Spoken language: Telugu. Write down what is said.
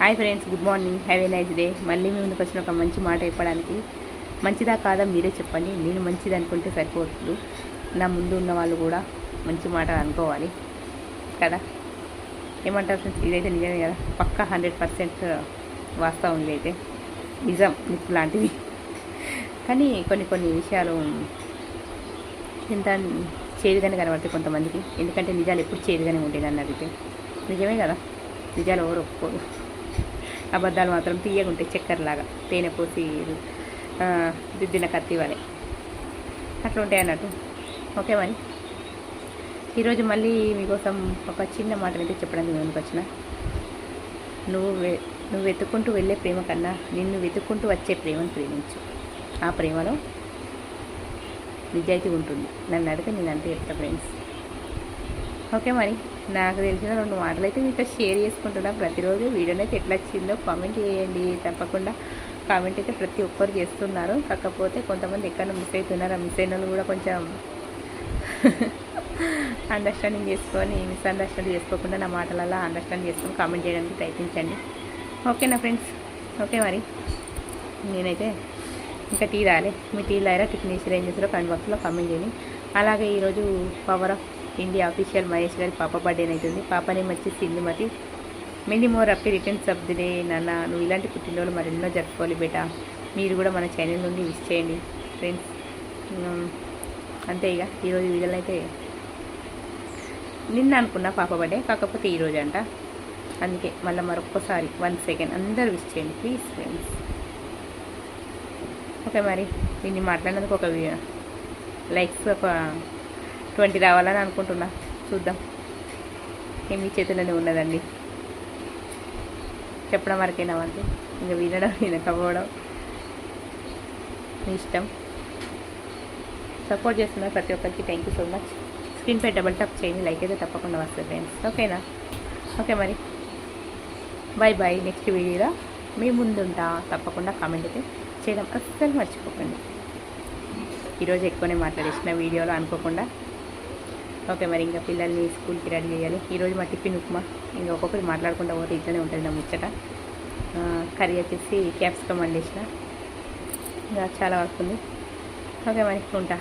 Hi friends, good morning, have a nice day. మళ్ళీ మీ ముందుకు వచ్చిన ఒక మంచి మాట చెప్పడానికి. మంచిదా కాదా మీరే చెప్పండి. నేను మంచిది అనుకుంటే సరిపోతుంది, నా ముందు ఉన్న వాళ్ళు కూడా మంచి మాట అనుకోవాలి కదా. ఏమంటారు ఫ్రెండ్స్? ఇదైతే నిజమే కదా, పక్కా 100% వాస్తవం. ఇదైతే నిజం, నిప్పు లాంటిది. కానీ కొన్ని విషయాలు ఎంత చేదుగానే కనబడతాయి కొంతమందికి. ఎందుకంటే నిజాలు ఎప్పుడు చేదుగానే ఉండేది అని అడిగితే నిజమే కదా. నిజాలు ఎవరు ఒప్పుకోరు, అబద్ధాలు మాత్రం తీయగా ఉంటాయి, చక్కెరలాగా తేనె పోసి దిద్దిన కత్తి వలె అట్లా ఉంటాయి అన్నట్టు. ఓకే, మరి ఈరోజు మళ్ళీ మీకోసం ఒక చిన్న మాట అయితే చెప్పడానికి ముందుకు వచ్చిన. నువ్వు వెతుక్కుంటూ వెళ్ళే ప్రేమ కన్నా నిన్ను వెతుక్కుంటూ వచ్చే ప్రేమను ప్రేమించు. ఆ ప్రేమలో నిజాయితీ ఉంటుంది. నన్ను అడిగితే నేను అంతే చెప్తా ఫ్రెండ్స్. ఓకే, మరి నాకు తెలిసిన 2 మాటలు అయితే మీతో షేర్ చేసుకుంటున్నా. ప్రతిరోజు వీడియోని అయితే ఎట్లా వచ్చిందో కామెంట్ చేయండి. తప్పకుండా కామెంట్ అయితే ప్రతి ఒక్కరు చేస్తున్నారు. కాకపోతే కొంతమంది ఎక్కడ మిస్ అవుతున్నారు. ఆ మిస్ అయిన వాళ్ళు కూడా కొంచెం అండర్స్టాండింగ్ చేసుకొని, మిస్అండర్స్టాండింగ్ చేసుకోకుండా నా మాటలలో అండర్స్టాండ్ చేసుకొని కామెంట్ చేయడానికి ప్రయత్నించండి. ఓకేనా ఫ్రెండ్స్? ఓకే, మరి నేనైతే ఇంకా టీ తాగాలి. మీ టీ తాగారా, టిఫిన్ చేసి ఏం చేసారో కామెంట్ బాక్స్లో కామెంట్ చేయండి. అలాగే ఈరోజు power of India official Mahesh గారి పాప బర్త్డే అవుతుంది. పాపని వచ్చి Sindhumathi. Many more happy returns of the day. నాన్న, నువ్వు ఇలాంటి పుట్టినరోజులు మరెన్నో జరుపుకోవాలి బేటా. మీరు కూడా మన ఛానల్ నుండి విష్ చేయండి ఫ్రెండ్స్. అంతే. ఇక ఈరోజు వీడియోలో అయితే నిన్న అనుకున్న పాప బర్త్డే, కాకపోతే ఈరోజు అంట. అందుకే మళ్ళీ మరొక్కసారి 1 సెకండ్ అందరూ విష్ చేయండి ప్లీజ్ ఫ్రెండ్స్. ఓకే, మరి దీన్ని మాట్లాడినందుకు ఒక లైక్స్ ఒక 20 రావాలని అనుకుంటున్నా. చూద్దాం, మీ చేతుల్లోనే ఉన్నదండి. చెప్పడం వరకైనా అంతే, ఇంకా వినడం వినకపోవడం మీ ఇష్టం. సపోర్ట్ చేస్తున్నారు ప్రతి ఒక్కరికి, thank you so much. Screen పై డబల్ టాప్ చేయండి, లైక్ అయితే తప్పకుండా వస్తుంది ఫ్రెండ్స్. ఓకేనా? ఓకే, మరి బాయ్ బాయ్. నెక్స్ట్ వీడియోలో మీ ముందుంటా. తప్పకుండా కామెంట్ అయితే చేయడం అస్సలు మర్చిపోకండి. ఈరోజు ఎక్కువనే మాట్లాడేసిన వీడియోలో అనుకోకుండా. ఓకే, మరి ఇంకా పిల్లల్ని స్కూల్కి రెడీ చేయాలి. ఈరోజు మా టిఫిన్ ఉప్మా. ఇంకా ఒక్కొక్కటి మాట్లాడుకుంటూ పోతే ఇట్లనే ఉంటుంది నా ముచ్చట. కర్రీ వచ్చేసి క్యాప్సికమ్ వండేసిన. ఇంకా చాలా వర్క్ ఉంది. ఓకే, మరి ఉంటా.